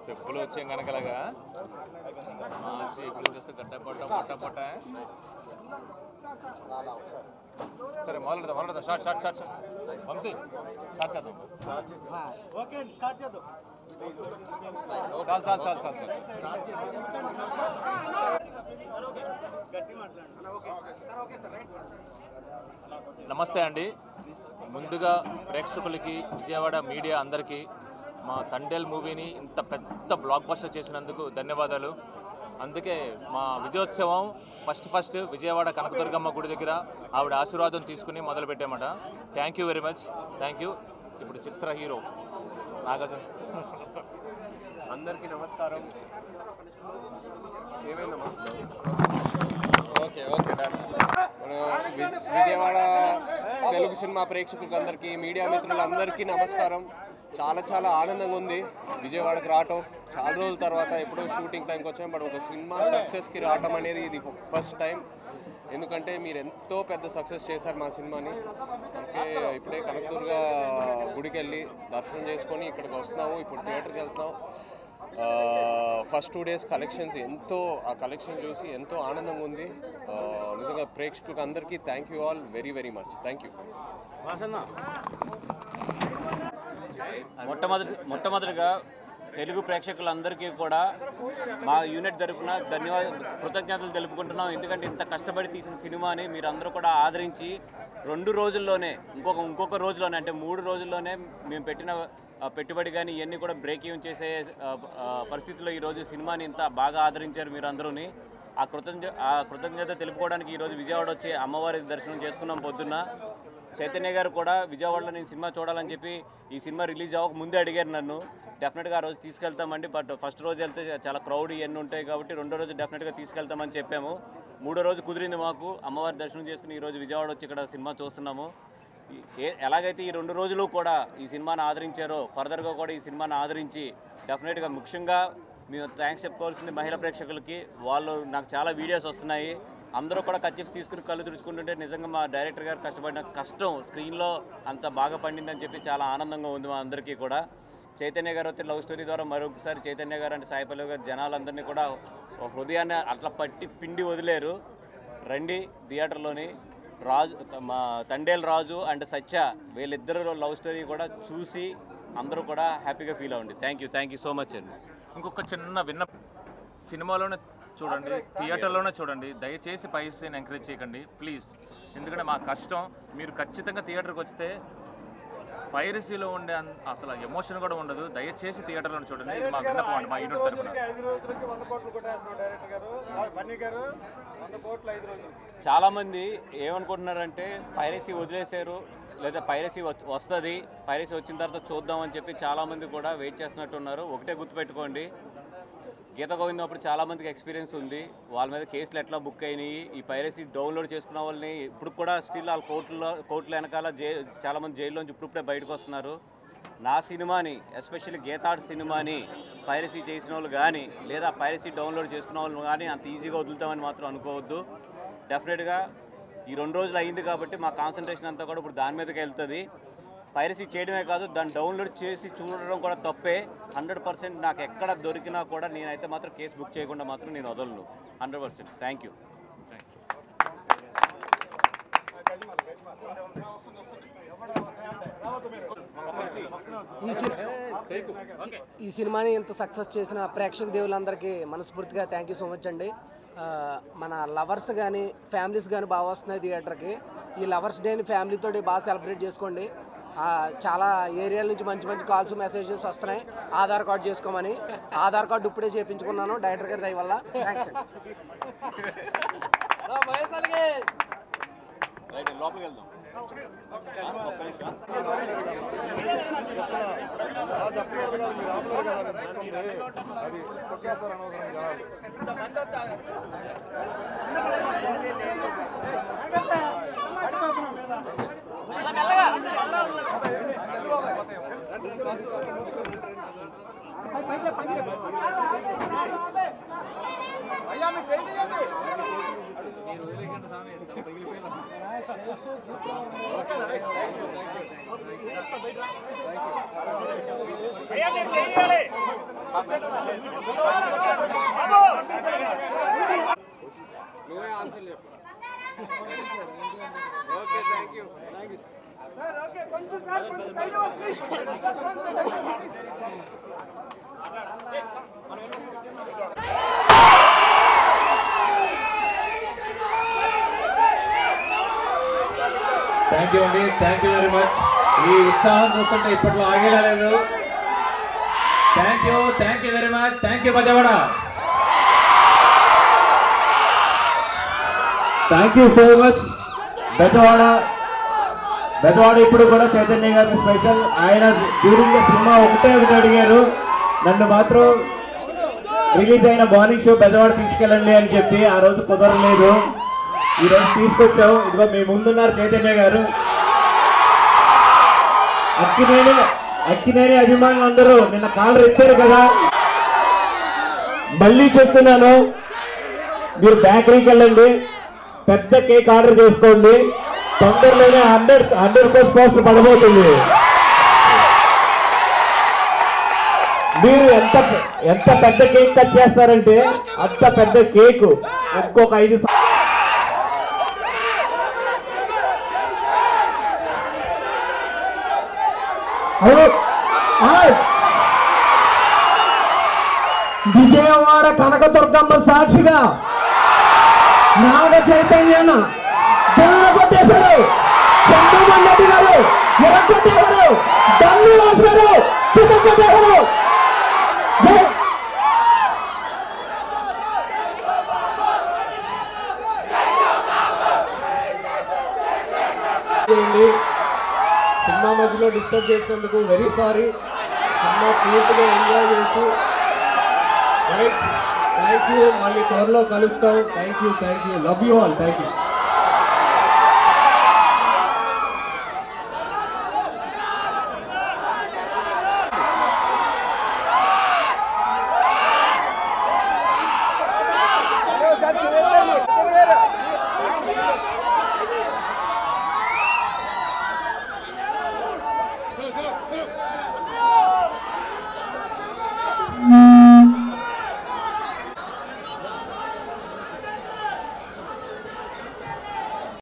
చెప్పులు వచ్చాం కనుకలాగా మార్చి ఎప్పుడు చూస్తే గడ్డ పొట్ట సరే మొదలెడదాం స్టార్ట్ వంశీ స్టార్ట్ చేద్దాం. చాలు నమస్తే అండి. ముందుగా ప్రేక్షకులకి, విజయవాడ మీడియా అందరికీ మా తండేల్ మూవీని ఇంత పెద్ద బ్లాక్ బస్టర్ చేసినందుకు ధన్యవాదాలు. అందుకే మా విజయోత్సవం ఫస్ట్ విజయవాడ కనకదుర్గమ్మ గుడి దగ్గర ఆవిడ ఆశీర్వాదం తీసుకుని మొదలుపెట్టామట. Thank you very much. Thank you. ఇప్పుడు చిత్ర హీరో నాగార్జున. అందరికీ నమస్కారం. ఏమైందమ్మా? Okay done. Vijayawada Telugu cinema ప్రేక్షకులకు అందరికీ, మీడియా మిత్రులందరికీ నమస్కారం. చాలా ఆనందంగా ఉంది విజయవాడకి రావటం. చాలా రోజుల తర్వాత ఎప్పుడో షూటింగ్ టైంకి వచ్చాం. బట్ ఒక సినిమా సక్సెస్కి రావటం అనేది ఇది ఫస్ట్ టైం. ఎందుకంటే మీరు ఎంతో పెద్ద సక్సెస్ చేశారు మా సినిమాని. అందుకే ఇప్పుడే కనకదుర్గ గుడికి వెళ్ళి దర్శనం చేసుకొని ఇక్కడికి వస్తున్నాము. ఇప్పుడు థియేటర్కి వెళ్తున్నాం. ఫస్ట్ 2 days కలెక్షన్స్ ఆ కలెక్షన్ చూసి ఎంతో ఆనందంగా ఉంది. నిజంగా ప్రేక్షకులకు అందరికీ thank you all very much. Thank you. మొట్టమొదటిగా తెలుగు ప్రేక్షకులందరికీ కూడా మా యూనిట్ తరపున కృతజ్ఞతలు తెలుపుకుంటున్నాం. ఎందుకంటే ఇంత కష్టపడి తీసిన సినిమాని మీరందరూ కూడా ఆదరించి 2 రోజుల్లోనే ఇంకొక రోజులోనే అంటే 3 రోజుల్లోనే మేము పెట్టిన పెట్టుబడి కానీ ఇవన్నీ కూడా బ్రేక్ ఈవెన్ చేసే పరిస్థితుల్లో ఈరోజు సినిమాని ఇంత బాగా ఆదరించారు మీరందరూని. ఆ కృతజ్ఞత తెలుపుకోవడానికి ఈరోజు విజయవాడ వచ్చి అమ్మవారి దర్శనం చేసుకున్నాం. పొద్దున్న చైతన్య గారు కూడా విజయవాడలో నేను సినిమా చూడాలని చెప్పి ఈ సినిమా రిలీజ్ అవ్వక ముందే అడిగారు నన్ను. డెఫినెట్గా ఆ రోజు తీసుకెళ్తామండి, బట్ ఫస్ట్ రోజు వెళ్తే చాలా క్రౌడ్ ఇవన్నీ ఉంటాయి కాబట్టి 2వ రోజు డెఫినెట్గా తీసుకెళ్తామని చెప్పాము. 3వ రోజు కుదిరింది మాకు. అమ్మవారి దర్శనం చేసుకుని ఈరోజు విజయవాడ వచ్చి ఇక్కడ సినిమా చూస్తున్నాము. ఎలాగైతే ఈ 2 రోజులు కూడా ఈ సినిమాని ఆదరించారో ఫర్దర్గా కూడా ఈ సినిమాని ఆదరించి డెఫినెట్గా ముఖ్యంగా మేము థ్యాంక్స్ చెప్పుకోవాల్సింది మహిళా ప్రేక్షకులకి. వాళ్ళు నాకు చాలా వీడియోస్ వస్తున్నాయి. అందరూ కూడా కచ్చిఫ్ తీసుకుని కళ్ళు తుడుచుకుంటుంటే నిజంగా మా డైరెక్టర్ గారు కష్టపడిన కష్టం స్క్రీన్లో అంత బాగా పండిందని చెప్పి చాలా ఆనందంగా ఉంది మా అందరికీ కూడా. చైతన్య గారు అయితే లవ్ స్టోరీ ద్వారా మరొకసారి చైతన్య గారు అంటే సాయి పల్లవి గారు జనాలందరినీ కూడా హృదయాన్ని అట్లా పిండి వదిలేరు. రండి థియేటర్లోని మా తండేల్ రాజు అండ్ సత్య వీళ్ళిద్దరు లవ్ స్టోరీ కూడా చూసి అందరూ కూడా హ్యాపీగా ఫీల్ అవ్వండి. థ్యాంక్ యూ సో మచ్ అండి. ఇంకొక చిన్న సినిమాలోనే చూడండి, థియేటర్లోనే చూడండి. దయచేసి పైసని ఎంకరేజ్ చేయకండి ప్లీజ్. ఎందుకంటే మా కష్టం. మీరు ఖచ్చితంగా థియేటర్కి వస్తే పైరసీలో ఉండే అసలు ఎమోషన్ కూడా ఉండదు. దయచేసి థియేటర్లో చూడండి. ఇది మా విన్నపం అండి, మా యూనిట్ తరపున. చాలామంది ఏమనుకుంటున్నారంటే పైరసీ వదిలేశారు లేదా పైరసీ వస్తుంది, పైరసీ వచ్చిన తర్వాత చూద్దామని చెప్పి చాలామంది కూడా వెయిట్ చేస్తున్నట్టున్నారు. ఒకటే గుర్తుపెట్టుకోండి, గీత గోవిందం అప్పుడు చాలామందికి ఎక్స్పీరియన్స్ ఉంది. వాళ్ళ మీద కేసులు ఎట్లా బుక్ అయినాయి. ఈ పైరసీ డౌన్లోడ్ చేసుకున్న వాళ్ళని ఇప్పుడు కూడా స్టిల్ వాళ్ళ కోర్టుల వెనకాల చాలామంది జైల్లోంచి ఇప్పుడే బయటకు వస్తున్నారు. నా సినిమాని ఎస్పెషల్లీ గీతాడ్ సినిమాని పైరసీ చేసిన వాళ్ళు కానీ లేదా పైరసీ డౌన్లోడ్ చేసుకున్న వాళ్ళు కానీ అంత ఈజీగా వదులుతామని మాత్రం అనుకోవద్దు. డెఫినెట్గా ఈ 2 రోజులు అయింది కాబట్టి మా కాన్సన్ట్రేషన్ అంతా కూడా ఇప్పుడు దాని మీదకి వెళ్తుంది. పైరసీ చేయడమే కాదు, దాన్ని డౌన్లోడ్ చేసి చూడడం కూడా తప్పే. 100% నాకు ఎక్కడ దొరికినా కూడా నేనైతే మాత్రం కేసు బుక్ చేయకుండా మాత్రం నేను వదలను. 100%. Thank you. ఈ సినిమాని ఇంత సక్సెస్ చేసిన ప్రేక్షక దేవులందరికీ మనస్ఫూర్తిగా థ్యాంక్ యూ సో మచ్ అండి. మన లవర్స్ కానీ ఫ్యామిలీస్ కానీ బాగా వస్తున్నాయి థియేటర్కి. ఈ లవర్స్ డేని ఫ్యామిలీతో బాగా సెలబ్రేట్ చేసుకోండి. చాలా ఏరియాల నుంచి మంచి కాల్స్ మెసేజెస్ వస్తున్నాయి ఆధార్ కార్డు చేసుకోమని. ఆధార్ కార్డు ఇప్పుడే చేయించుకున్నాను డైరెక్టర్ గారి దయ వల్ల. థ్యాంక్స్ అండి. లోపలికి వెళ్దాం. మెల్లగా నువ్వే ఆన్సర్ చెప్పు. Okay, thank you. Thank you అండి, థ్యాంక్ యూ వెరీ మచ్. ఈ ఉత్సాహం చూస్తుంటే ఇప్పట్లో ఆగేలా లేదు. Thank you very much. Thank you Bezawada. Thank you so much Bezawada. ఇప్పుడు కూడా చైతన్య గారి స్పెషల్. ఆయన డ్యూరింగ్ ద సినిమా ఒకటే అడిగారు, నన్ను మాత్రం రిలీజ్ అయిన మార్నింగ్ షో బెజవాడ తీసుకెళ్ళండి అని చెప్పి. ఆ రోజు కుదరలేదు, ఈరోజు తీసుకొచ్చావు. ఇదిగో మీ ముందున్నారు చైతన్య గారు. అక్కినేని అభిమానులు అందరూ నిన్న కాలర్ ఎత్తారు కదా. మళ్ళీ చెప్తున్నాను, మీరు బేకరీకి వెళ్ళండి, పెద్ద కేక్ ఆర్డర్ చేసుకోండి. తొందరలోనే 100 పోస్టులు పడబోతుంది. మీరు ఎంత పెద్ద కేక్ కట్ చేస్తారంటే అంత పెద్ద కేక్ ఇంకొక 5 విజయవాడ కనకదుర్గమ్మ సాక్షిగా నాగ చైతన్యన కొట్టేశారు. చంద్రబాబు నాయుడు గారు ఎరగొట్టేశారు. డన్ను రాశారు, చిత్తకొట్టేశారు. సినిమా మధ్యలో డిస్టర్బ్ చేసినందుకు వెరీ సారీ. సినిమా పూర్తిగా ఎంజాయ్ చేసి రైట్. Thank you. మళ్ళీ త్వరలో కలుస్తాం. Thank you. Love you all. Thank you.